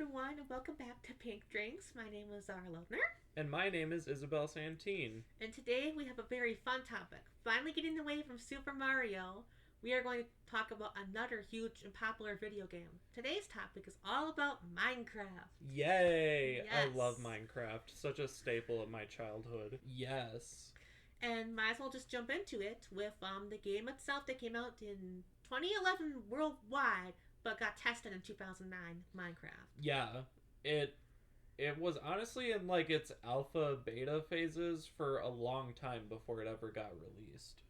everyone, and welcome back to Pink Drinks. My name is Zara Loebner, And my name is Isabel Santine. and today we have a very fun topic. Finally getting away from Super Mario, we are going to talk about another huge and popular video game. Today's topic is all about Minecraft. Yay! I love Yes. Minecraft. Such a staple of my childhood. Yes. And might as well just jump into it with the game itself that came out in 2011 worldwide, but got tested in 2009, Minecraft. Yeah. It it was honestly in like its alpha beta phases for a long time before it ever got released.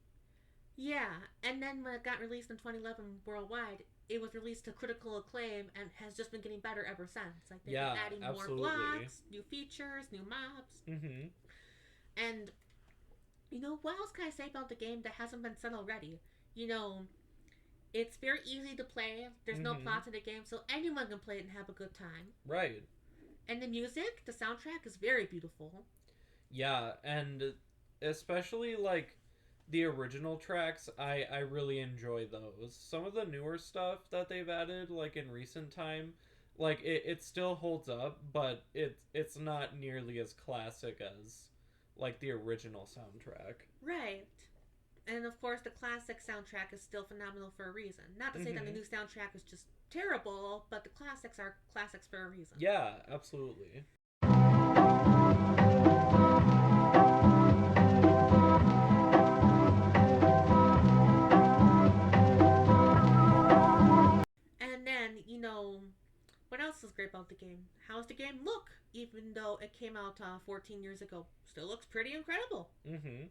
Yeah, and then when it got released in 2011 worldwide, it was released to critical acclaim and has just been getting better ever since. Like they've Yeah, been adding more absolutely. blocks, new features, new mobs, Mhm. and what else can I say about the game that hasn't been said already? You know, it's very easy to play. There's no Mhm. plot to the game, so anyone can play it and have a good time. Right. And the music, the soundtrack is very beautiful. Yeah, and especially like the original tracks, I really enjoy those. Some of the newer stuff that they've added like in recent time, like it still holds up, but it's not nearly as classic as like the original soundtrack. Right. And of course, the classic soundtrack is still phenomenal for a reason. Not to say that the Mhm. new soundtrack is just terrible, but the classics are classics for a reason. Yeah, absolutely. And then, what else is great about the game? How's the game look? Even though it came out 14 years ago, still looks pretty incredible. Mhm.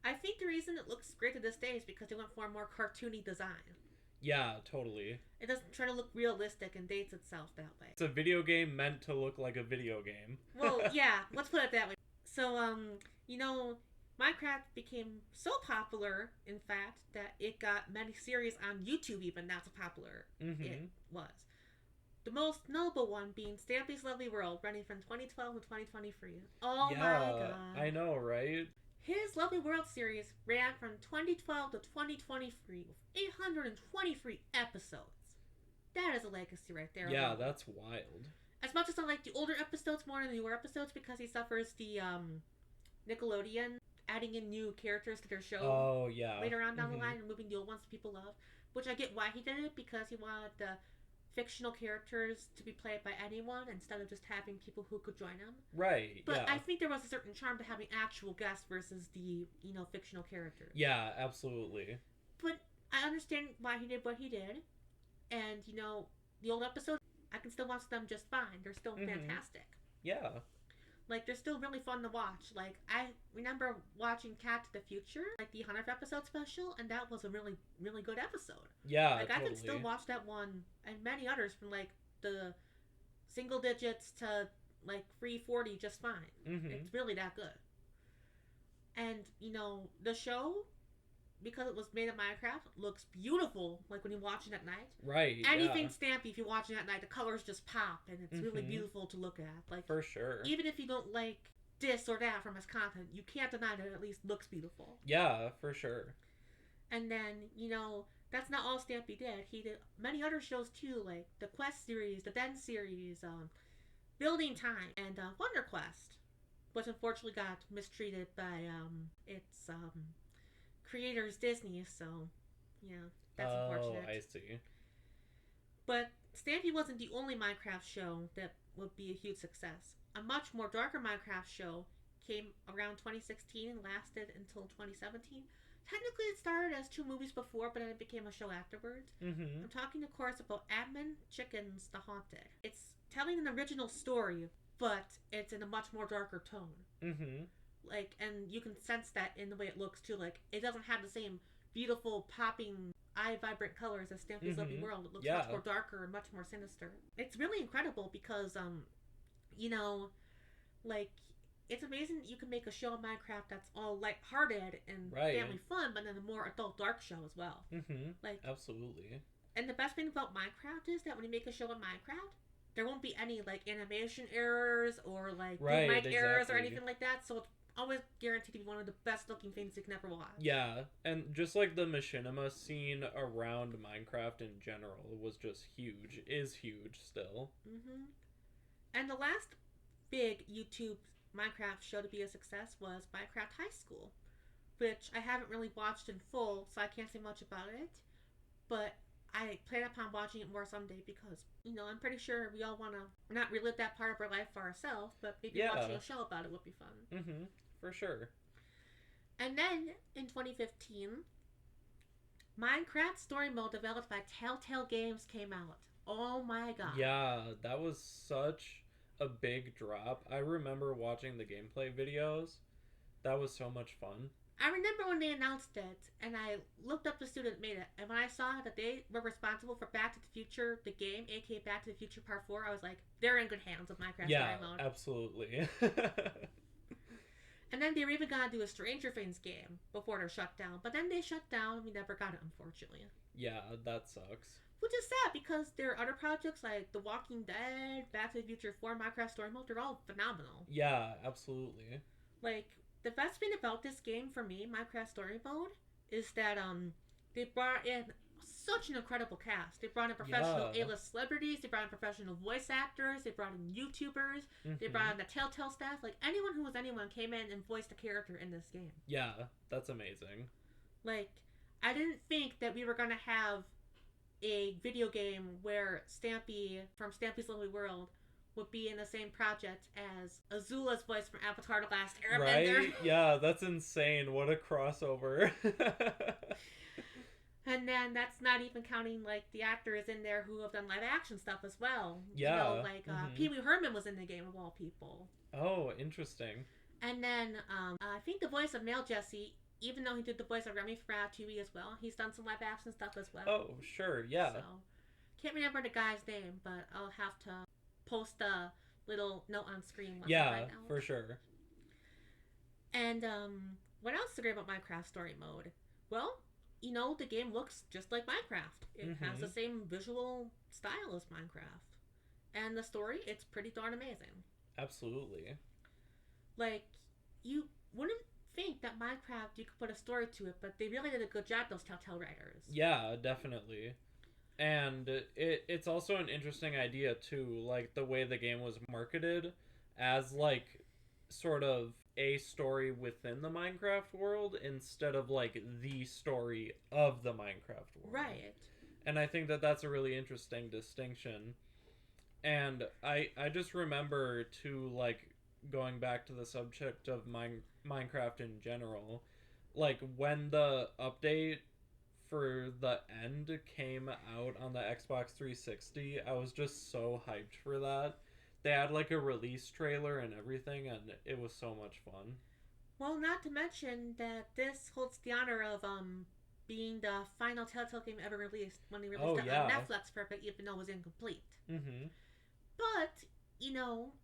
I think the reason it looks great to this day is because they went for a more cartoony design. Yeah, totally. It doesn't try to look realistic and dates itself that way. It's a video game meant to look like a video game. Well, yeah, let's put it that way. So, you know, Minecraft became so popular, in fact, that it got many series on YouTube, even. That's how popular it Mhm. was. The most notable one being Stampy's Lovely World, running from 2012 to 2023. Oh my Yeah, god. I know, right? His Lovely World series ran from 2012 to 2023 with 823 episodes. That is a legacy right there Yeah, alone. that's wild. As much as I like the older episodes more than the newer episodes because he suffers the Nickelodeon adding in new characters to their show Oh yeah. later on down the Mhm. line, removing the old ones that people love. Which I get why he did it because he wanted the fictional characters to be played by anyone instead of just having people who could join them. Right. But Yeah. I think there was a certain charm to having actual guests versus the fictional characters. Yeah. Absolutely. But I understand why he did what he did, and the old episodes I can still watch them just fine. They're still Mhm. fantastic. Yeah. Like they're still really fun to watch. Like I remember watching Cat to the Future, like the 100th episode special, and that was a really really good episode. Yeah. Like I can still Totally. watch that one and many others from like the single digits to like 340 just fine. Mhm. It's really that good. And the show, because it was made of Minecraft, looks beautiful. Like when you watch it at night. Right. Anything Yeah. Stampy, if you're watching it at night, the colors just pop, and it's really Mhm. beautiful to look at. Like For sure. even if you don't like this or that from his content, you can't deny that it at least looks beautiful. Yeah. For sure. And then, that's not all Stampy did. He did many other shows too, like the Quest series, the Den series, Building Time, and Wonder Quest, which unfortunately got mistreated by its creators, Disney. So, yeah, that's Oh, unfortunate. I see. But Stampy wasn't the only Minecraft show that would be a huge success. A much more darker Minecraft show came around 2016 and lasted until 2017. Technically, it started as two movies before, but then it became a show afterwards. Mhm. I'm talking, of course, about Admin Chicken's The Haunted. It's telling an original story, but it's in a much more darker tone. Mhm. Like, and you can sense that in the way it looks too. Like, it doesn't have the same beautiful, popping, eye vibrant colors as Stampy's Lovely Mhm. World. It looks much Yeah. more darker and much more sinister. It's really incredible because, you know, like it's amazing that you can make a show of Minecraft that's all light-hearted and Right. family fun, but then a more adult, dark show as well. Mhm. Like, Absolutely. and the best thing about Minecraft is that when you make a show of Minecraft, there won't be any like animation errors or like boot Right. mic errors or Exactly. anything like that. So it's always guaranteed to be one of the best looking things you can ever watch. Yeah, and just like the machinima scene around Minecraft in general was just huge. Is huge still. Mm-hmm. And the last big YouTube Minecraft show to be a success was Minecraft High School, which I haven't really watched in full, so I can't say much about it. But I plan upon watching it more someday because, I'm pretty sure we all want to not relive that part of our life for ourselves, but maybe watching Yeah. a show about it would be fun. For sure. And then in 2015, Minecraft Story Mode developed by Telltale Games came out. Oh my god. Yeah, that was such a big drop. I remember watching the gameplay videos. That was so much fun. I remember when they announced it, and I looked up the studio that made it, and when I saw that they were responsible for Back to the Future, the game, aka Back to the Future Part 4, I was like, they're in good hands with Minecraft Yeah, Story Mode. absolutely. And then they were even gonna do a Stranger Things game before they're shut down, but then they shut down, we never got it, unfortunately. Yeah, that sucks. Which is sad, because there are other projects like The Walking Dead, Back to the Future 4, Minecraft Story Mode, they're all phenomenal. Yeah, absolutely. Like, the best thing about this game for me, Minecraft Story Mode, is that they brought in such an incredible cast. They brought in professional A-list celebrities, they brought in professional voice actors, they brought in YouTubers, they brought in the Telltale staff. Like, anyone who was anyone came in and voiced a character in this game. Yeah, that's amazing. Like, I didn't think that we were gonna have a video game where Stampy from Stampy's Lonely World would be in the same project as Azula's voice from Avatar: The Last Airbender. Right? Yeah, that's insane. What a crossover. And then that's not even counting like the actors in there who have done live action stuff as well. Yeah. Like Pee Wee Herman was in the game of all people. Oh, interesting. And then I think the voice of Male Jesse, even though he did the voice of Remy from Ratatouille as well, he's done some live action stuff as well. Oh, sure, yeah. So, can't remember the guy's name, but I'll have to post a little note on screen. Yeah, for sure. And what else is great about Minecraft Story Mode? Well, the game looks just like Minecraft. It has the same visual style as Minecraft. And the story, it's pretty darn amazing. Absolutely. Like, you wouldn't think that Minecraft, you could put a story to it, but they really did a good job, those Telltale writers. Yeah, definitely. And it's also an interesting idea, too, like, the way the game was marketed as, like, sort of a story within the Minecraft world instead of, like, the story of the Minecraft world. Right. And I think that that's a really interesting distinction. And I just remember, too, like, going back to the subject of Minecraft in general, like, when the update for the end came out on the Xbox 360, I was just so hyped for that. They had like a release trailer and everything, and it was so much fun. Well, not to mention that this holds the honor of being the final Telltale game ever released when they released it on Netflix for it, even though it was incomplete. But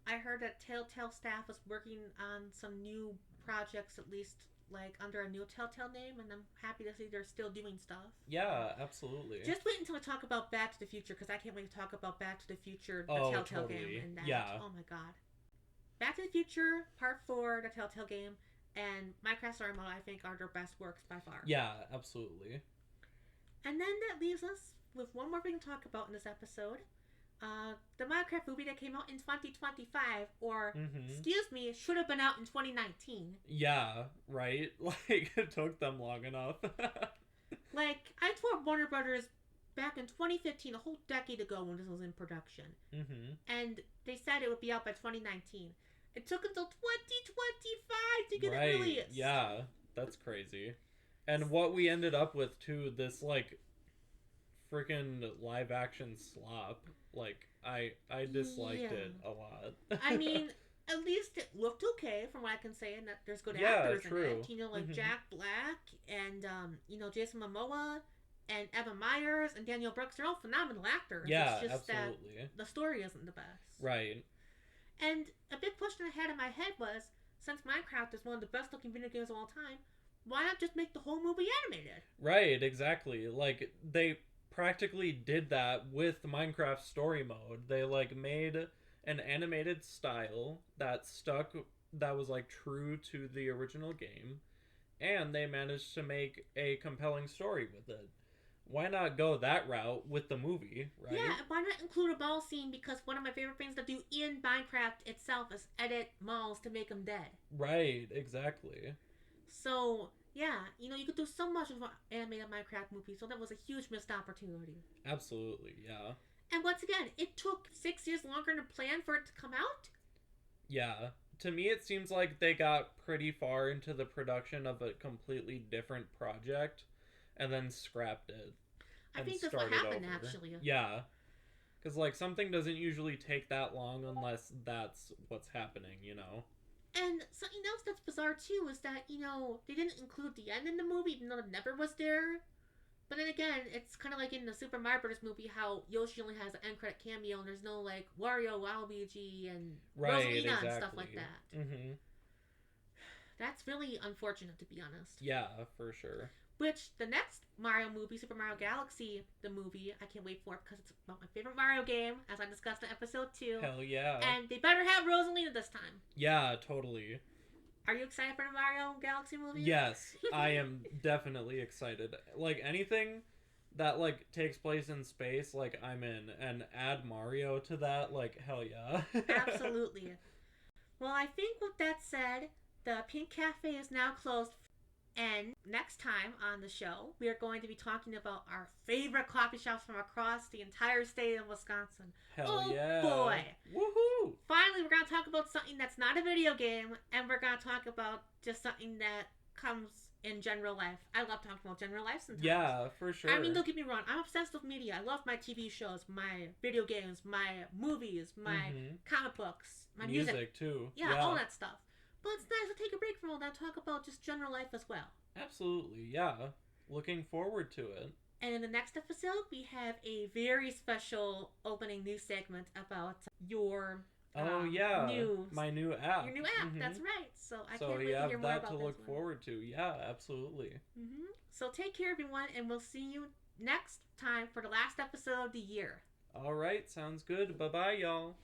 I heard that Telltale staff was working on some new projects, at least like under a new Telltale name, and I'm happy to see they're still doing stuff. Yeah, absolutely. Just wait until I talk about Back to the Future, because I can't wait to talk about Back to the Future, the Telltale game, and that. Yeah. Oh my god. Back to the Future Part 4, the Telltale game, and Minecraft Story Mode, I think, are their best works by far. Yeah, absolutely. And then that leaves us with one more thing to talk about in this episode. The Minecraft movie that came out in 2025, or, excuse me, should have been out in 2019. Yeah, right? Like, it took them long enough. Like, I told Warner Brothers back in 2015, a whole decade ago when this was in production. And they said it would be out by 2019. It took until 2025 to get it released. Yeah, that's crazy. And what we ended up with, too, this, like, freaking live action slop. Like, I disliked it a lot. I mean, at least it looked okay from what I can say, and that there's good actors in it. Like Jack Black and Jason Momoa and Evan Myers and Daniel Brooks. They're all phenomenal actors. Yeah, it's just absolutely. that the story isn't the best. Right. And a big question I had in my head was, since Minecraft is one of the best looking video games of all time, why not just make the whole movie animated? Right, exactly. Like, they practically did that with Minecraft Story Mode. They like made an animated style that was like true to the original game, and they managed to make a compelling story with it. why not go that route with the movie, right? Yeah, why not include a mall scene? Because one of my favorite things to do in Minecraft itself is edit malls to make them dead. Right, exactly. So, yeah, you could do so much with an animated Minecraft movie, so that was a huge missed opportunity. Absolutely, yeah. And once again, it took 6 years longer to plan for it to come out. Yeah. To me, it seems like they got pretty far into the production of a completely different project and then scrapped it. I And think that's what started happened, over. actually. Yeah. Because, like, something doesn't usually take that long unless that's what's happening, you know? And something else that's bizarre, too, is that, they didn't include the end in the movie, even though it never was there. But then again, it's kind of like in the Super Mario Bros. Movie, how Yoshi only has an end credit cameo, and there's no, like, Wario, Waluigi, and Right, Rosalina exactly. and stuff like that. Mm-hmm. That's really unfortunate, to be honest. Yeah, for sure. Which, the next Mario movie, Super Mario Galaxy, the movie, I can't wait for it because it's about my favorite Mario game, as I discussed in episode 2. Hell yeah. And they better have Rosalina this time. Yeah, totally. Are you excited for the Mario Galaxy movie? Yes, I am definitely excited. Like, anything that, like, takes place in space, like, I'm in. And add Mario to that, like, hell yeah. Absolutely. Well, I think with that said, the Pink Cafe is now closed. And next time on the show, we are going to be talking about our favorite coffee shops from across the entire state of Wisconsin. Hell oh yeah. Boy. Woohoo! Finally, we're going to talk about something that's not a video game, and we're going to talk about just something that comes in general life. I love talking about general life sometimes. Yeah, for sure. I mean, don't get me wrong. I'm obsessed with media. I love my TV shows, my video games, my movies, my comic books, my music. too. Yeah, all that stuff. But it's nice to take a break from all that and talk about just general life as well. Absolutely, yeah. Looking forward to it. And in the next episode, we have a very special opening news segment about your my new app. Your new app, that's right. So I can't wait to hear more about that. So you have that to look forward to. Yeah, absolutely. So take care, everyone, and we'll see you next time for the last episode of the year. All right, sounds good. Bye-bye, y'all.